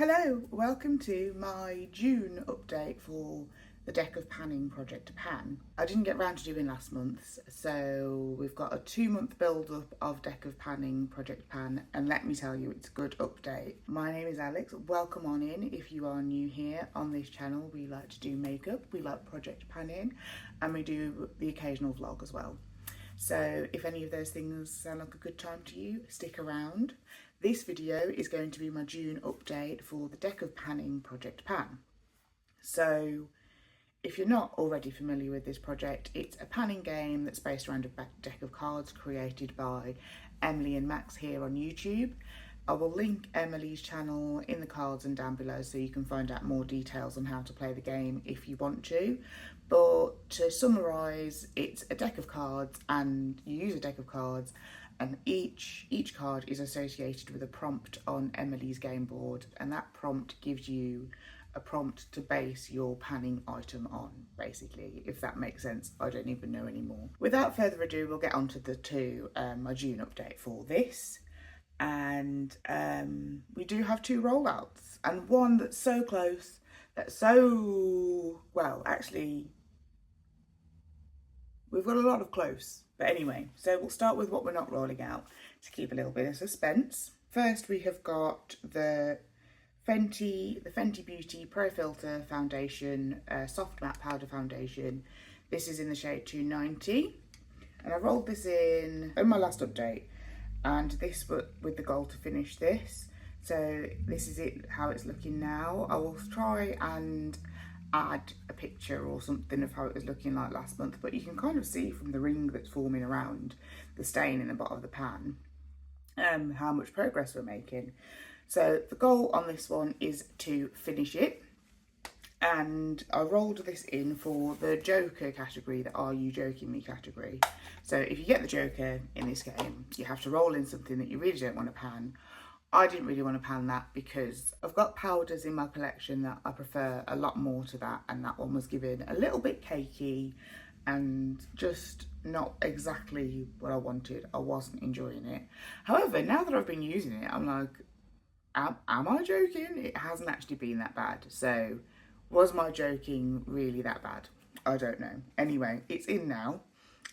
Hello, welcome to my June update for the Deck of Panning Project Pan. I didn't get round to doing last month's, so we've got a 2-month build up of Deck of Panning Project Pan, and let me tell you, it's a good update. My name is Alex, welcome on in if you are new here. On this channel we like to do makeup, we like project panning, and we do the occasional vlog as well. So if any of those things sound like a good time to you, stick around. This video is going to be my June update for the Deck of Panning Project Pan. So if you're not already familiar with this project, it's a panning game that's based around a deck of cards created by Emily and Max here on YouTube. I will link Emily's channel in the cards and down below so you can find out more details on how to play the game if you want to. But to summarise, it's a deck of cards and you use a deck of cards, and each card is associated with a prompt on Emily's game board, and that prompt gives you a prompt to base your panning item on, basically, if that makes sense. I don't even know anymore. Without further ado, we'll get on to my June update for this. And we do have 2 rollouts, and one that's so close, well, actually, we've got a lot of close. But anyway, so we'll start with what we're not rolling out to keep a little bit of suspense. First, we have got the Fenty Beauty Pro Filter Foundation, Soft Matte Powder Foundation. This is in the shade 290. And I rolled this in my last update. And this with the goal to finish this. So this is it, how it's looking now. I will try and add a picture or something of how it was looking like last month, but you can kind of see from the ring that's forming around the stain in the bottom of the pan how much progress we're making. So the goal on this one is to finish it, and I rolled this in for the Joker category, the Are You Joking Me category. So if you get the Joker in this game, you have to roll in something that you really don't want to pan. I didn't really want to pan that because I've got powders in my collection that I prefer a lot more to that, and that one was given a little bit cakey and just not exactly what I wanted. I wasn't enjoying it. However, now that I've been using it, I'm like, am I joking? It hasn't actually been that bad. So was my joking really that bad? I don't know. Anyway, it's in now,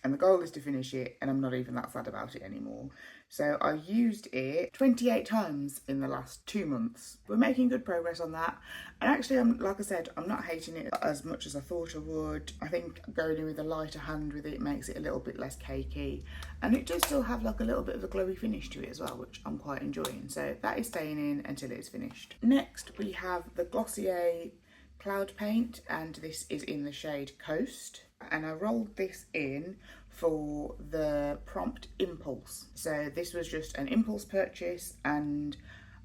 and the goal is to finish it, and I'm not even that sad about it anymore. So I used it 28 times in the last 2 months. We're making good progress on that. And actually, like I said, I'm not hating it as much as I thought I would. I think going in with a lighter hand with it makes it a little bit less cakey. And it does still have like a little bit of a glowy finish to it as well, which I'm quite enjoying. So that is staying in until it's finished. Next, we have the Glossier Cloud Paint, and this is in the shade Coast. And I rolled this in for the prompt Impulse. So this was just an impulse purchase, and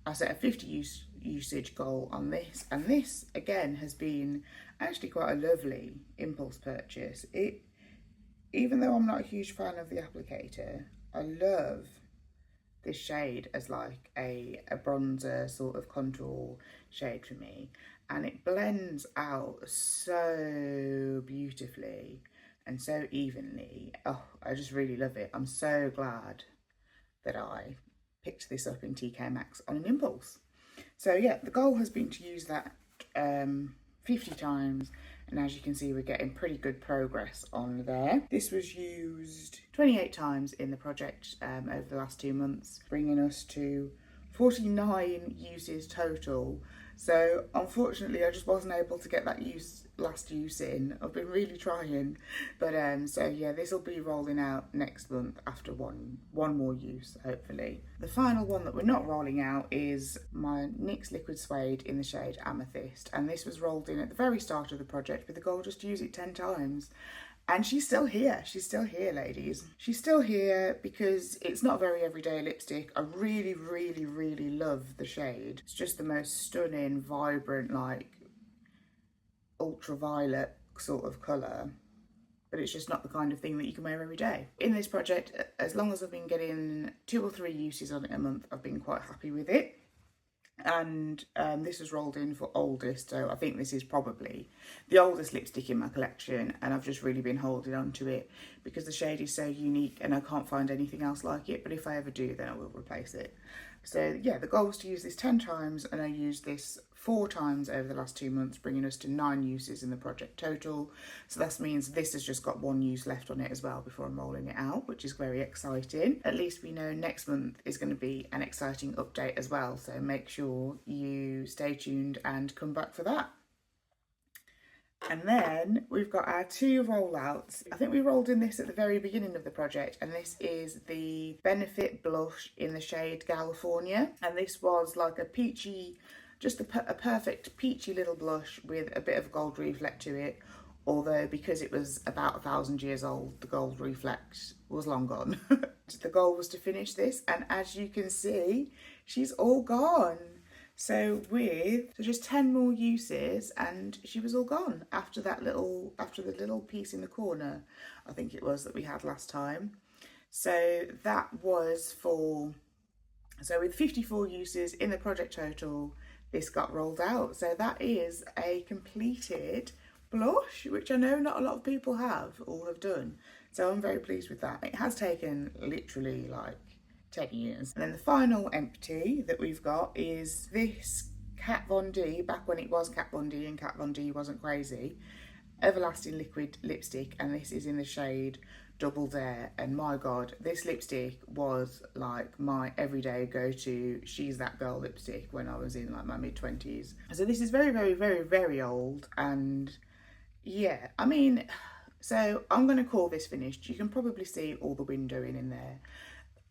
I set a 50 usage goal on this, and this again has been actually quite a lovely impulse purchase. Even though I'm not a huge fan of the applicator, I love this shade as like a bronzer sort of contour shade for me, and it blends out so beautifully and so evenly. Oh, I just really love it. I'm so glad that I picked this up in TK Maxx on an impulse. So yeah, the goal has been to use that 50 times, and as you can see, we're getting pretty good progress on there. This was used 28 times in the project over the last 2 months, bringing us to 49 uses total. So unfortunately, I just wasn't able to get that last use in. I've been really trying, but so yeah, this will be rolling out next month after one more use, hopefully. The final one that we're not rolling out is my NYX Liquid Suede in the shade Amethyst, and this was rolled in at the very start of the project with the goal just to use it 10 times. And she's still here. She's still here, ladies. She's still here because it's not a very everyday lipstick. I really, really, really love the shade. It's just the most stunning, vibrant, like ultraviolet sort of colour. But it's just not the kind of thing that you can wear every day. In this project, as long as I've been getting 2 or 3 uses on it a month, I've been quite happy with it. And this was rolled in for oldest, so I think this is probably the oldest lipstick in my collection, and I've just really been holding on to it because the shade is so unique and I can't find anything else like it, but if I ever do, then I will replace it. So yeah, the goal was to use this 10 times, and I used this 4 times over the last 2 months, bringing us to 9 uses in the project total. So that means this has just got 1 use left on it as well before I'm rolling it out, which is very exciting. At least we know next month is going to be an exciting update as well, so make sure you stay tuned and come back for that. And then we've got our 2 rollouts. I think we rolled in this at the very beginning of the project, and this is the Benefit Blush in the shade California. And this was like a peachy, just a perfect peachy little blush with a bit of gold reflect to it. Although because it was about 1,000 years old, the gold reflect was long gone. The goal was to finish this, and as you can see, she's all gone. So just 10 more uses and she was all gone after the little piece in the corner, I think it was, that we had last time. So that was with 54 uses in the project total, this got rolled out. So that is a completed blush, which I know not a lot of people have or have done. So I'm very pleased with that. It has taken literally like 10 years. And then the final empty that we've got is this Kat Von D, back when it was Kat Von D and Kat Von D wasn't crazy, Everlasting Liquid Lipstick, and this is in the shade Double Dare. And my god, this lipstick was like my everyday go-to She's That Girl lipstick when I was in like my mid-20s. So this is very, very, very, very old, and yeah, I mean, so I'm going to call this finished. You can probably see all the windowing in there.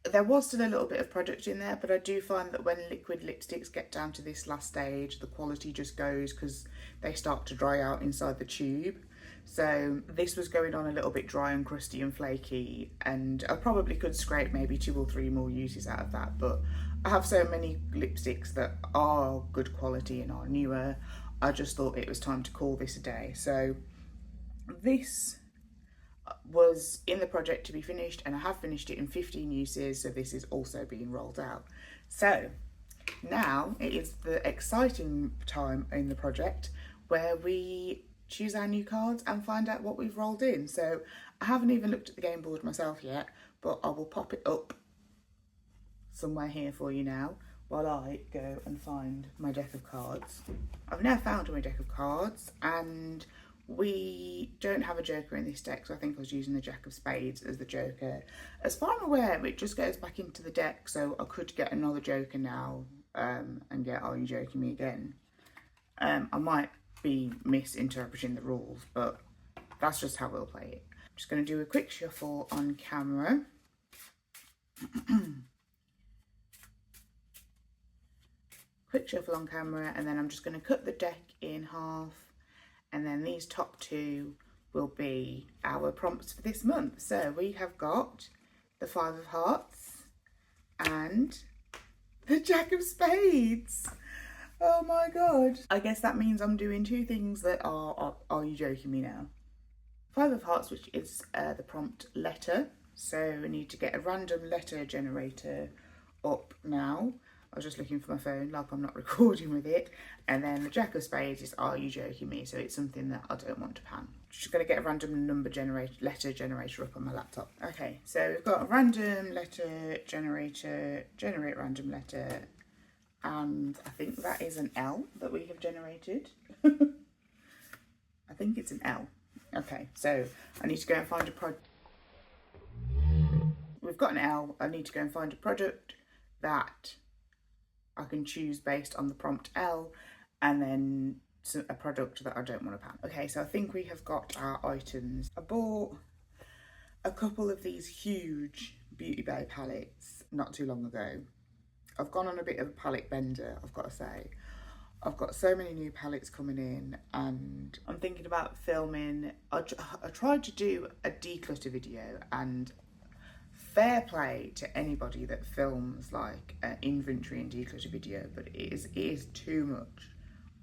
There was still a little bit of product in there, but I do find that when liquid lipsticks get down to this last stage, the quality just goes because they start to dry out inside the tube. So this was going on a little bit dry and crusty and flaky, and I probably could scrape maybe 2 or 3 more uses out of that, but I have so many lipsticks that are good quality and are newer, I just thought it was time to call this a day. So this was in the project to be finished, and I have finished it in 15 uses, so this is also being rolled out. So now it is the exciting time in the project where we choose our new cards and find out what we've rolled in. So I haven't even looked at the game board myself yet, but I will pop it up somewhere here for you now while I go and find my deck of cards. I've now found my deck of cards, and we don't have a joker in this deck, so I think I was using the Jack of Spades as the joker. As far as I'm aware, it just goes back into the deck, so I could get another joker now and get Are You Joking Me again. I might be misinterpreting the rules, but that's just how we'll play it. I'm just going to do a quick shuffle on camera. Quick shuffle on camera, and then I'm just going to cut the deck in half. And then these top 2 will be our prompts for this month. So we have got the 5 of Hearts and the Jack of Spades. Oh my god. I guess that means I'm doing 2 things that are you joking me now? 5 of Hearts, which is the prompt letter. So we need to get a random letter generator up now. I was just looking for my phone, like I'm not recording with it. And then the Jack of Spades is Are You Joking Me? So it's something that I don't want to pan. Just going to get a random letter generator up on my laptop. Okay, so we've got a random letter generator, generate random letter. And I think that is an L that we have generated. I think it's an L. Okay, so I need to go and find a product. We've got an L. I need to go and find a product that I can choose based on the prompt L, and then a product that I don't want to pan. Okay, so I think we have got our items. I bought a couple of these huge Beauty Bay palettes not too long ago. I've gone on a bit of a palette bender, I've got to say. I've got so many new palettes coming in, and I'm thinking about filming. I tried to do a declutter video, and fair play to anybody that films like an inventory and declutter video, but it is too much.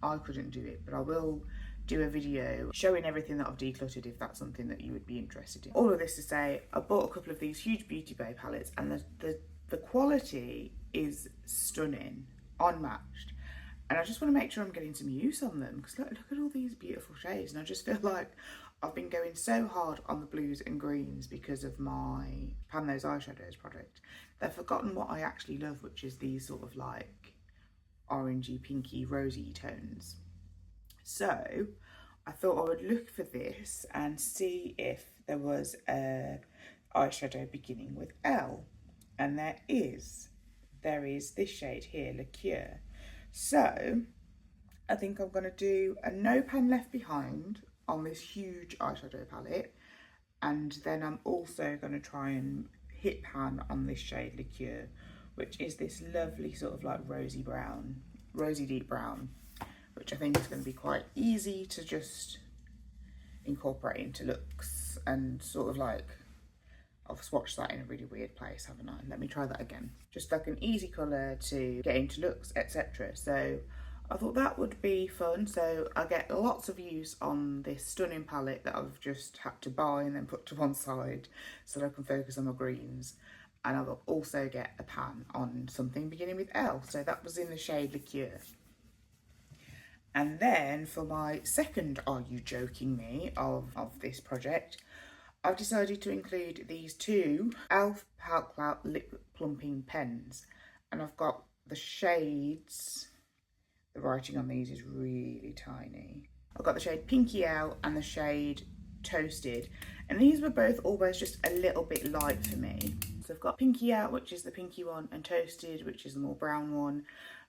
I couldn't do it, but I will do a video showing everything that I've decluttered if that's something that you would be interested in. All of this to say, I bought a couple of these huge Beauty Bay palettes, and the quality is stunning, unmatched. And I just want to make sure I'm getting some use on them, because look at all these beautiful shades. And I just feel like I've been going so hard on the blues and greens because of my Pan Those Eyeshadows project. They've forgotten what I actually love, which is these sort of like orangey, pinky, rosy tones. So I thought I would look for this and see if there was a eyeshadow beginning with L. And there is this shade here, Liqueur. So I think I'm going to do a No Pan Left Behind on this huge eyeshadow palette, and then I'm also going to try and hit pan on this shade Liqueur, which is this lovely sort of like rosy deep brown, which I think is going to be quite easy to just incorporate into looks, and sort of like, I've swatched that in a really weird place, haven't I? Let me try that again. Just like an easy colour to get into looks, etc. So I thought that would be fun. So I get lots of use on this stunning palette that I've just had to buy and then put to one side so that I can focus on my greens. And I'll also get a pan on something beginning with L. So that was in the shade Liqueur. And then for my second Are You Joking Me of this project, I've decided to include these two e.l.f. Pout Clout Lip Plumping Pens. And I've got the shades, the writing on these is really tiny. I've got the shade Pinky Out and the shade Toasted. And these were both always just a little bit light for me. So I've got Pinky Out, which is the pinky one, and Toasted, which is the more brown one.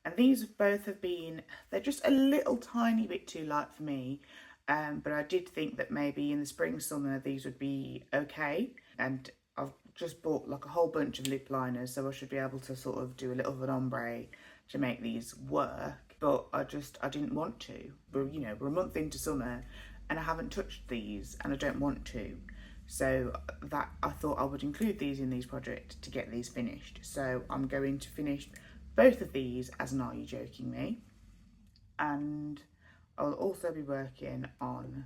And these both have been, they're just a little tiny bit too light for me. But I did think that maybe in the spring, summer, these would be okay. And I've just bought like a whole bunch of lip liners, so I should be able to sort of do a little of an ombre to make these work. But I didn't want to. But you know, we're a month into summer and I haven't touched these and I don't want to. So that I thought I would include these in these projects to get these finished. So I'm going to finish both of these as an Are You Joking Me? And I'll also be working on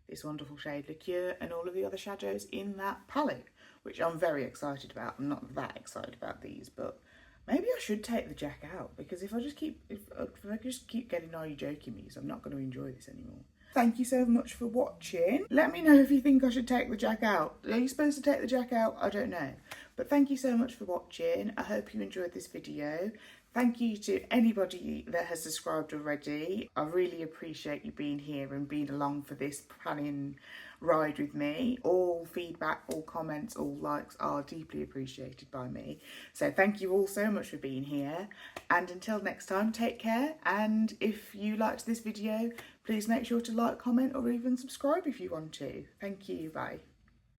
this wonderful shade Liqueur and all of the other shadows in that palette, which I'm very excited about. I'm not that excited about these, but maybe I should take the jack out, because if I just keep getting Are You Joking Me, I'm not going to enjoy this anymore. Thank you so much for watching. Let me know if you think I should take the jack out. Are you supposed to take the jack out? I don't know. But thank you so much for watching. I hope you enjoyed this video. Thank you to anybody that has subscribed already. I really appreciate you being here and being along for this planning ride with me. All feedback, all comments, all likes are deeply appreciated by me. So thank you all so much for being here. And until next time, take care. And if you liked this video, please make sure to like, comment, or even subscribe if you want to. Thank you. Bye.